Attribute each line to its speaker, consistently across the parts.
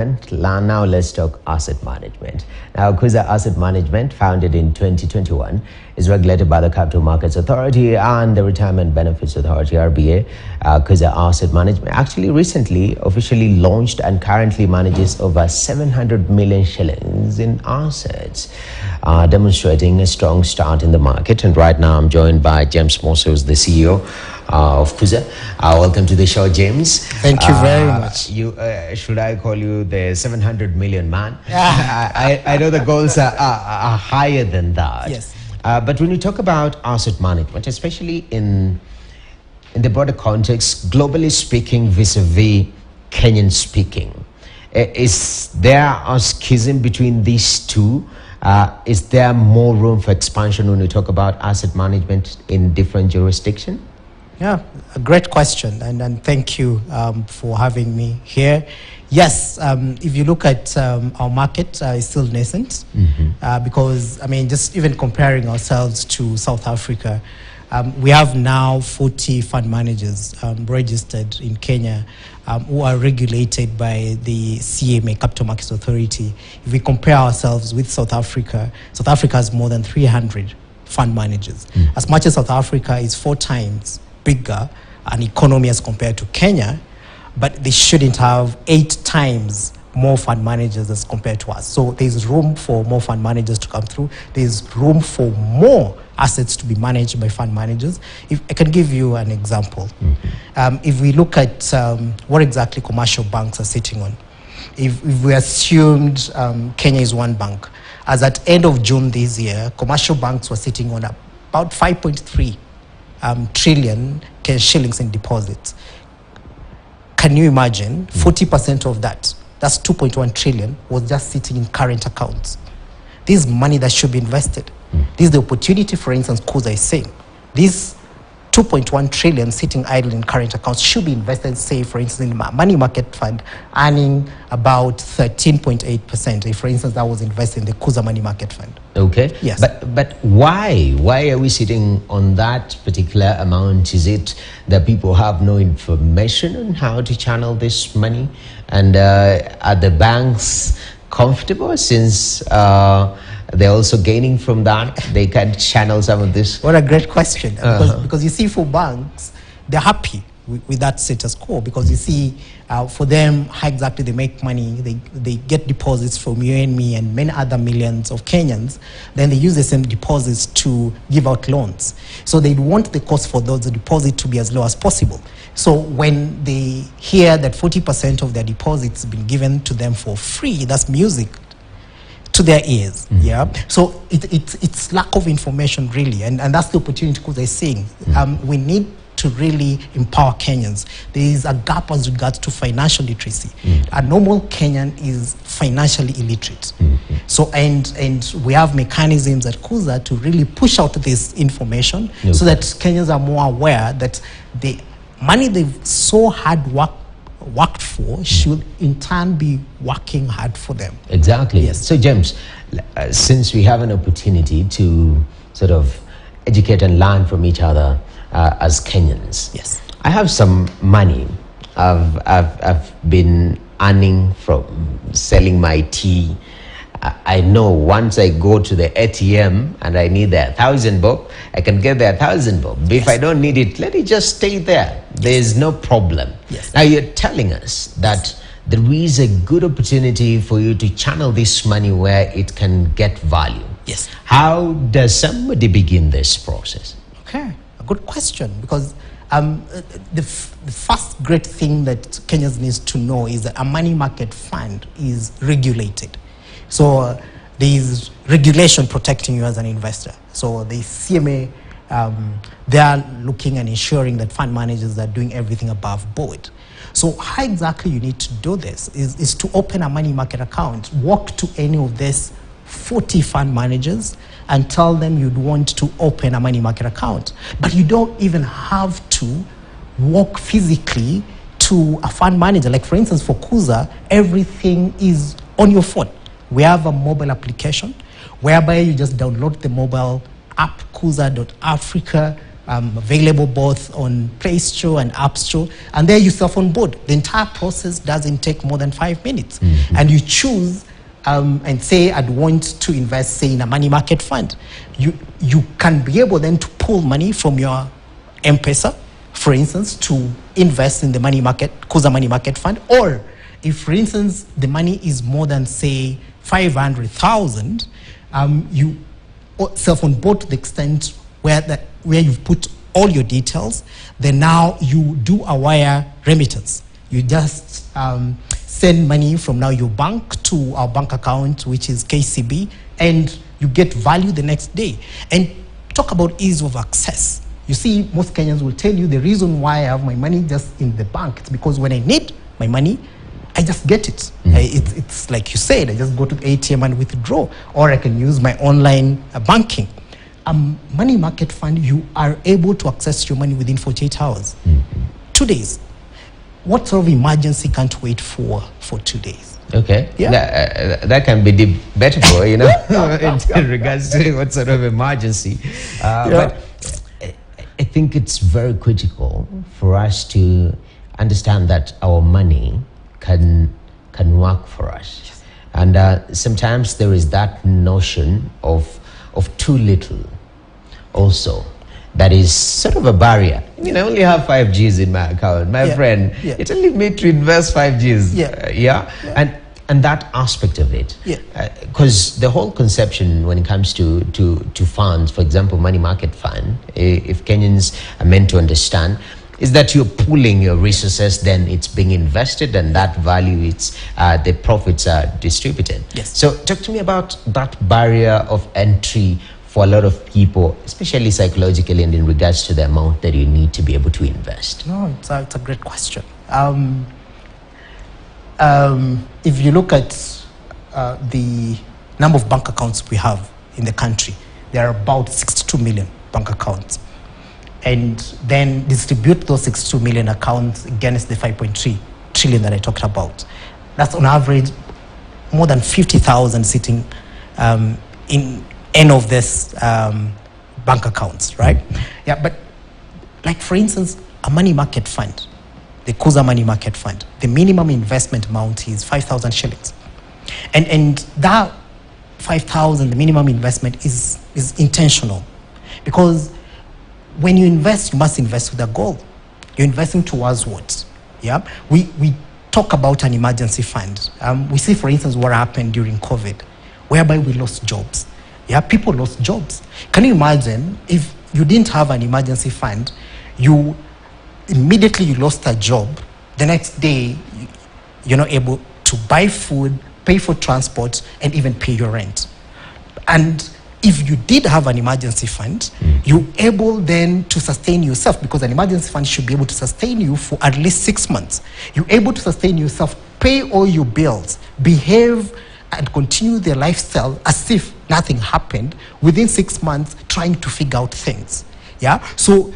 Speaker 1: Now let's talk asset management. Now, Kuza Asset Management, founded in 2021, is regulated by the Capital Markets Authority and the Retirement Benefits Authority, RBA. Kuza Asset Management actually recently officially launched and currently manages over 700 million shillings in assets, demonstrating a strong start in the market. And right now I'm joined by James Moss, who's the CEO of Kuza. Welcome to the show, James.
Speaker 2: Thank you very much.
Speaker 1: Should I call you the 700 million man? I know the goals are higher than that.
Speaker 2: Yes.
Speaker 1: But when you talk about asset management, especially in the broader context, globally speaking, vis-a-vis Kenyan speaking, is there a schism between these two? Is there more room for expansion when you talk about asset management in different jurisdictions?
Speaker 2: Yeah, a great question, and thank you for having me here. Yes, if you look at our market, it's still nascent, because, I mean, just even comparing ourselves to South Africa, we have now 40 fund managers registered in Kenya who are regulated by the CMA, Capital Markets Authority. If we compare ourselves with South Africa has more than 300 fund managers. As much as South Africa is 4 times bigger an economy as compared to Kenya, but they shouldn't have 8 times more fund managers as compared to us. So there's room for more fund managers to come through. There's room for more assets to be managed by fund managers. If I can give you an example. If we look at what exactly commercial banks are sitting on, if we assumed Kenya is one bank, as at end of June this year, commercial banks were sitting on about 5.3 trillion shillings in deposits. Can you imagine 40% of that, that's 2.1 trillion, was just sitting in current accounts? This is money that should be invested. This is the opportunity, for instance, Kuza is saying. This 2.1 trillion sitting idle in current accounts should be invested, say, for instance, in a money market fund, earning about 13.8%. If, for instance, that was invested in the Kuza money market fund.
Speaker 1: Okay.
Speaker 2: Yes.
Speaker 1: But why? Why are we sitting on that particular amount? Is it that people have no information on how to channel this money? And are the banks comfortable since they're also gaining from that? They can channel some of this.
Speaker 2: What a great question. Because you see, for banks, they're happy with that status quo, because you see, for them, how exactly they make money. They get deposits from you and me and many other millions of Kenyans. Then they use the same deposits to give out loans. So they want the cost for those deposits to be as low as possible. So when they hear that 40% of their deposits have been given to them for free, that's music to their ears. Yeah. So it's lack of information, really, and that's the opportunity Kuza is saying. We need to really empower Kenyans. There is a gap as regards to financial literacy. A normal Kenyan is financially illiterate. So and we have mechanisms at Kuza to really push out this information, so that Kenyans are more aware that the money they've so hard worked for should in turn be working hard for them.
Speaker 1: Exactly.
Speaker 2: Yes.
Speaker 1: So, James, since we have an opportunity to sort of educate and learn from each other as Kenyans,
Speaker 2: yes,
Speaker 1: I have some money I've been earning from selling my tea. I know once I go to the ATM and I need the 1,000 bob, I can get the 1,000 bob. Yes. If I don't need it, let it just stay there. There's no problem.
Speaker 2: Yes.
Speaker 1: Now you're telling us that there is a good opportunity for you to channel this money where it can get value.
Speaker 2: Yes.
Speaker 1: How does somebody begin this process?
Speaker 2: Okay, a good question, because the first great thing that Kenyans need to know is that a money market fund is regulated. So there is regulation protecting you as an investor. So the CMA, they are looking and ensuring that fund managers are doing everything above board. So how exactly you need to do this is to open a money market account, walk to any of these 40 fund managers and tell them you'd want to open a money market account. But you don't even have to walk physically to a fund manager. Like, for instance, for Kuza, everything is on your phone. We have a mobile application whereby you just download the mobile app, Kuza.Africa, available both on Play Store and App Store, and there you self-onboard. The entire process doesn't take more than 5 minutes. And you choose and say, I'd want to invest, say, in a money market fund. You can be able then to pull money from your M-Pesa, for instance, to invest in the money market, Kuza money market fund. Or if, for instance, the money is more than, say, 500,000, you self-onboard to the extent where you've put all your details, then now you do a wire remittance. You just send money from now your bank to our bank account, which is KCB, and you get value the next day. And talk about ease of access. You see, most Kenyans will tell you the reason why I have my money just in the bank, it's because when I need my money, I just get it. It's like you said, I just go to the ATM and withdraw, or I can use my online banking. Money market fund, you are able to access your money within 48 hours. 2 days. What sort of emergency can't wait for 2 days?
Speaker 1: Okay,
Speaker 2: yeah.
Speaker 1: That can be debatable, you know, in regards to what sort of emergency. But I think it's very critical for us to understand that our money can work for us. Yes. And sometimes there is that notion of too little also. That is sort of a barrier. I mean, I only have 5 Gs in my account. My friend, you're telling me to invest 5 Gs. And that aspect of it. Because the whole conception when it comes to funds, for example, money market fund, if Kenyans are meant to understand, is that you're pooling your resources, then it's being invested, and that value, it's the profits are distributed.
Speaker 2: Yes.
Speaker 1: So talk to me about that barrier of entry for a lot of people, especially psychologically and in regards to the amount that you need to be able to invest.
Speaker 2: No, it's a great question. If you look at the number of bank accounts we have in the country, there are about 62 million bank accounts. And then distribute those 62 million accounts against the 5.3 trillion that I talked about. That's on average more than 50,000 sitting in any of this bank accounts, right? Yeah, but like for instance, a money market fund, the Kuza money market fund, the minimum investment amount is 5,000 shillings. And that 5,000, the minimum investment is intentional, because when you invest, you must invest with a goal. You're investing towards what? Yeah. We talk about an emergency fund. We see, for instance, what happened during COVID, whereby we lost jobs. Yeah, people lost jobs. Can you imagine if you didn't have an emergency fund, you immediately lost a job, the next day you're not able to buy food, pay for transport, and even pay your rent. And if you did have an emergency fund, you're able then to sustain yourself, because an emergency fund should be able to sustain you for at least 6 months. You're able to sustain yourself, pay all your bills, behave and continue their lifestyle as if nothing happened within 6 months, trying to figure out things. Yeah. So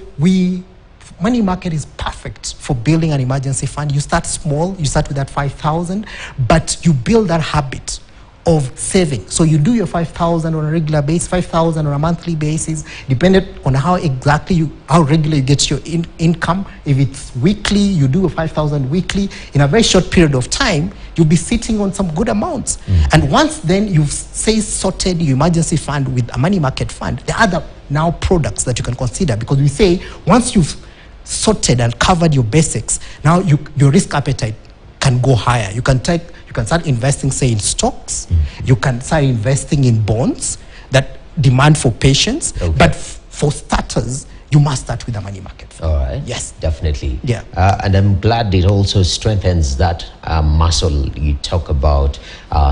Speaker 2: money market is perfect for building an emergency fund. You start small, you start with that 5,000, but you build that habit of saving. So you do your 5,000 on a regular basis, 5,000 on a monthly basis, depending on how regular you get your income. If it's weekly, you do a 5,000 weekly. In a very short period of time, you'll be sitting on some good amounts. And once then you've sorted your emergency fund with a money market fund, there are other now products that you can consider, because we say once you've sorted and covered your basics, now your risk appetite can go higher. You can start investing, say, in stocks. You can start investing in bonds that demand for patience. Okay. But for starters, you must start with a money market fund.
Speaker 1: All right.
Speaker 2: Yes.
Speaker 1: Definitely.
Speaker 2: Yeah.
Speaker 1: And I'm glad it also strengthens that muscle you talk about,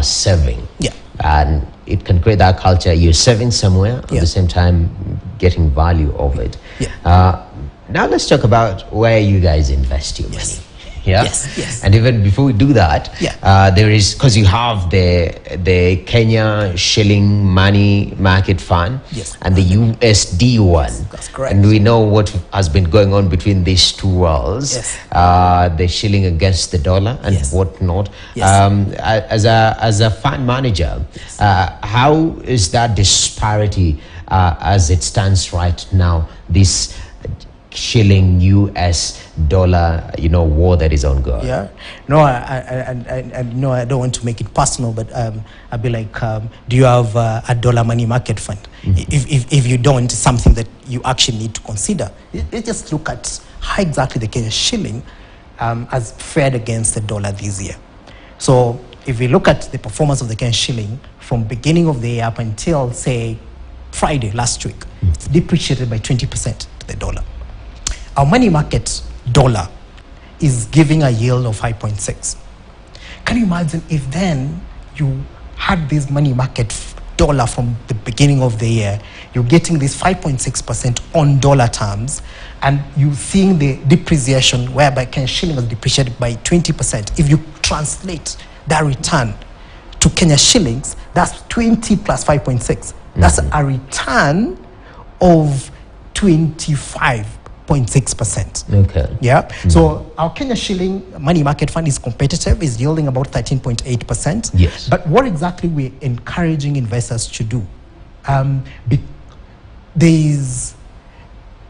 Speaker 1: saving.
Speaker 2: Yeah.
Speaker 1: And it can create that culture. You're saving somewhere, at the same time getting value of it.
Speaker 2: Yeah.
Speaker 1: Now let's talk about where you guys invest your money. Yeah.
Speaker 2: Yes.
Speaker 1: And even before we do that, there is, because you have the Kenya shilling money market fund, and the USD one.
Speaker 2: That's correct.
Speaker 1: And we know what has been going on between these two worlds. The shilling against the dollar and whatnot. As a fund manager, how is that disparity as it stands right now? This shilling US dollar, war that is ongoing?
Speaker 2: Yeah. No, no, I don't want to make it personal, but I'd be like, do you have a dollar money market fund? If you don't, it's something that you actually need to consider. Let's just look at how exactly the Kenya shilling has fared against the dollar this year. So if we look at the performance of the Kenya shilling from beginning of the year up until, say, Friday last week, it's depreciated by 20% to the dollar. Our money market dollar is giving a yield of 5.6. Can you imagine if then you had this money market dollar from the beginning of the year, you're getting this 5.6% on dollar terms, and you seeing the depreciation whereby Kenya shilling was depreciated by 20%. If you translate that return to Kenya shillings, that's 20 plus 5.6. That's a return of 25.6%.
Speaker 1: Okay.
Speaker 2: Yeah. So our Kenya shilling money market fund is competitive, is yielding about 13.8%.
Speaker 1: Yes.
Speaker 2: But what exactly we're encouraging investors to do? There is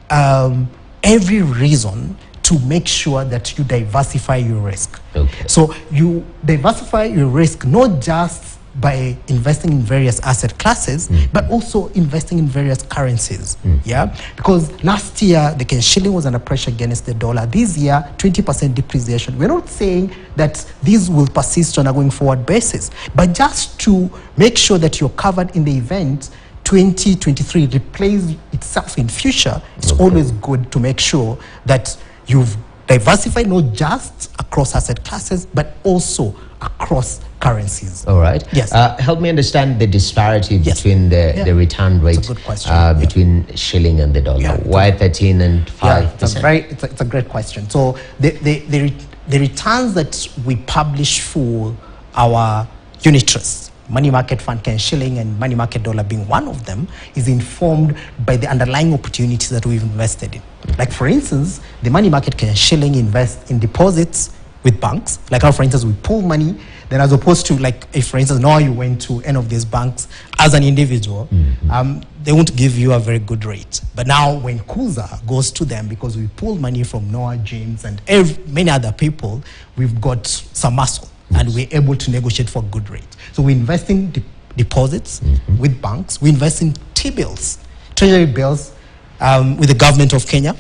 Speaker 2: every reason to make sure that you diversify your risk.
Speaker 1: Okay.
Speaker 2: So you diversify your risk not just by investing in various asset classes, but also investing in various currencies. Yeah, because last year the Kenya shilling was under pressure against the dollar. This year, 20% depreciation. We're not saying that these will persist on a going forward basis, but just to make sure that you're covered in the event 2023 replays itself in future. It's always good to make sure that you've diversified not just across asset classes, but also across currencies.
Speaker 1: All right.
Speaker 2: Yes.
Speaker 1: Help me understand the disparity between the return rate
Speaker 2: It's a good question.
Speaker 1: between shilling and the dollar.
Speaker 2: Yeah.
Speaker 1: Why 13 and 5%?
Speaker 2: It's a great question. So the returns that we publish for our unit trusts, money market fund Kenya shilling and money market dollar being one of them, is informed by the underlying opportunities that we've invested in. Like for instance, the money market Kenya shilling invests in deposits with banks. Like how, for instance, we pull money, then as opposed to, like, if for instance now you went to any of these banks as an individual, they won't give you a very good rate. But now when Kuza goes to them, because we pull money from Noah, James, and many other people, we've got some muscle and we're able to negotiate for a good rate. So we invest in deposits with banks. We invest in T-bills, treasury bills with the government of Kenya,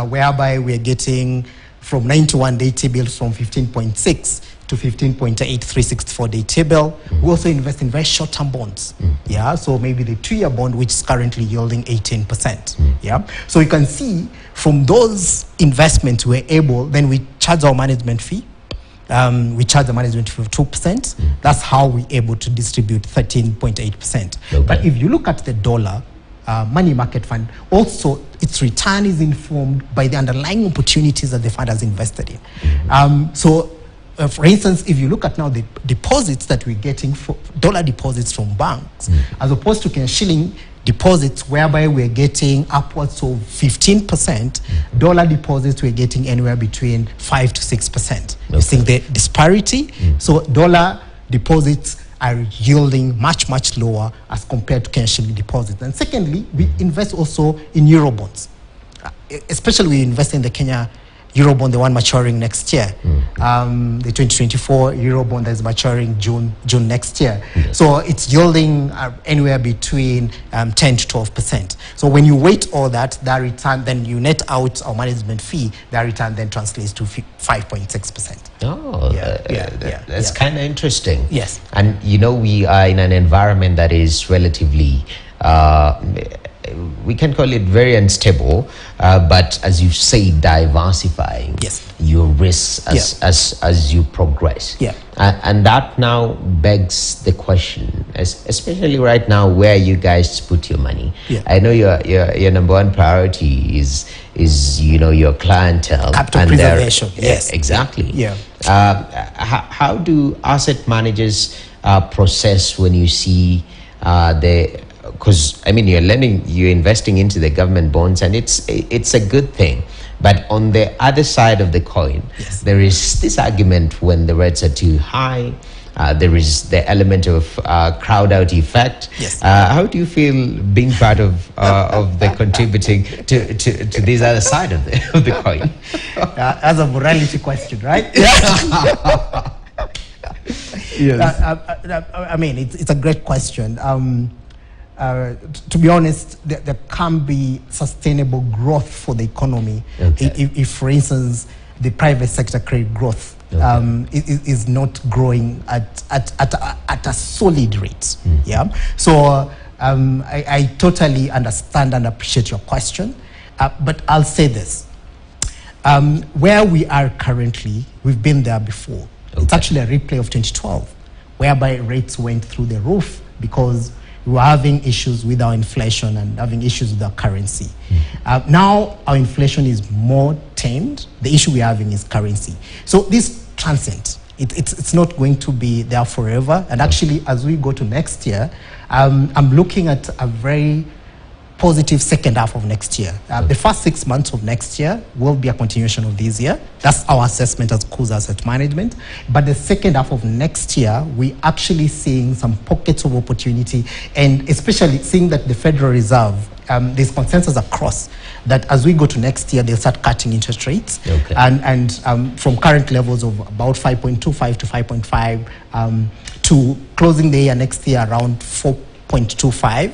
Speaker 2: whereby we're getting from 91-day T-bills from 15.6 to 15.8 364-day T-bill. We also invest in very short-term bonds. Yeah, so maybe the 2-year bond, which is currently yielding 18%. Yeah, so you can see from those investments we're able, then we charge our management fee. We charge the management fee of 2%. That's how we're able to distribute 13.8%. But if you look at the dollar money market fund, also its return is informed by the underlying opportunities that the fund has invested in. For instance, if you look at now the deposits that we're getting for dollar deposits from banks, as opposed to Kenya shilling deposits, whereby we're getting upwards of 15%, dollar deposits we're getting anywhere between 5 to 6%. You think the disparity? So dollar deposits are yielding much, much lower as compared to Kenya shilling deposits. And secondly, we invest also in Eurobonds. Especially we invest in the Kenya Eurobond, the one maturing next year. The 2024 Eurobond that is maturing June next year. So it's yielding anywhere between 10 to 12%. So when you weight all that return, then you net out our management fee, that return then translates to 5.6%.
Speaker 1: Oh, that's kind of interesting.
Speaker 2: Yes.
Speaker 1: And we are in an environment that is relatively we can call it very unstable, but as you say, diversifying your risks as you progress. And that now begs the question, especially right now, where you guys put your money. I know your number one priority is your clientele,
Speaker 2: capital preservation.
Speaker 1: Exactly. How do asset managers process when you see because you're investing into the government bonds, and it's a good thing, but on the other side of the coin, there is this argument when the rates are too high, there is the element of crowd out effect.
Speaker 2: Yes.
Speaker 1: How do you feel being part of the contributing to this other side of the coin?
Speaker 2: That's a morality question, right?
Speaker 1: Yes.
Speaker 2: I mean, it's a great question. To be honest, there can be sustainable growth for the economy if, for instance, the private sector credit growth is not growing at a solid rate. Yeah. So I totally understand and appreciate your question, but I'll say this: where we are currently, we've been there before. It's actually a replay of 2012, whereby rates went through the roof because we were having issues with our inflation and having issues with our currency. Now our inflation is more tamed. The issue we're having is currency. So this transient. It's not going to be there forever. And actually, as we go to next year, I'm looking at a very positive second half of next year. The first 6 months of next year will be a continuation of this year. That's our assessment as Kuza Asset Management. But the second half of next year, we're actually seeing some pockets of opportunity, and especially seeing that the Federal Reserve, there's consensus across that as we go to next year, they'll start cutting interest rates. And from current levels of about 5.25 to 5.5 to closing the year next year around 4.25.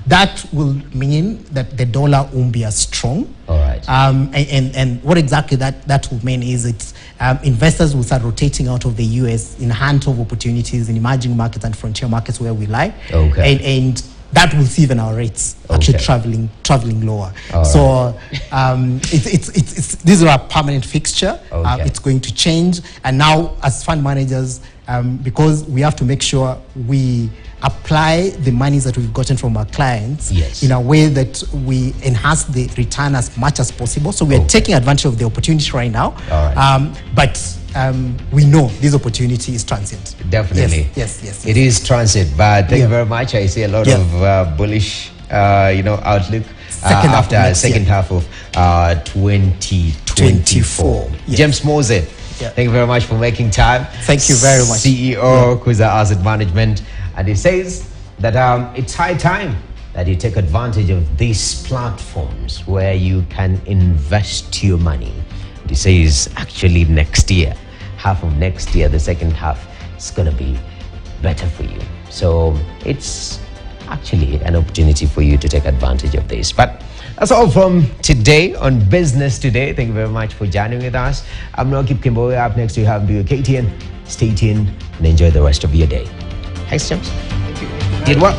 Speaker 2: That will mean that the dollar won't be as strong.
Speaker 1: All right.
Speaker 2: And what exactly that will mean is it's investors will start rotating out of the US in hand of opportunities in emerging markets and frontier markets where we lie. And that will see even our rates actually traveling lower. So it's this is a permanent fixture. It's going to change. And now as fund managers, because we have to make sure we apply the monies that we've gotten from our clients in a way that we enhance the return as much as possible. So we are taking advantage of the opportunity right now. But we know this opportunity is transient.
Speaker 1: Definitely.
Speaker 2: Yes.
Speaker 1: It is transit. But thank you very much. I see a lot of bullish, outlook after second half of 2024. James Mose, thank you very much for making time.
Speaker 2: Thank you very much.
Speaker 1: CEO Kuza Asset Management. And he says that it's high time that you take advantage of these platforms where you can invest your money. And he says actually next year, half of next year, the second half is going to be better for you. So it's actually an opportunity for you to take advantage of this. But that's all from today on Business Today. Thank you very much for joining with us. I'm Nokip Kimbo. Up next we have KTN. Stay tuned and enjoy the rest of your day. Thanks, James.
Speaker 2: Thank you.
Speaker 1: Did what?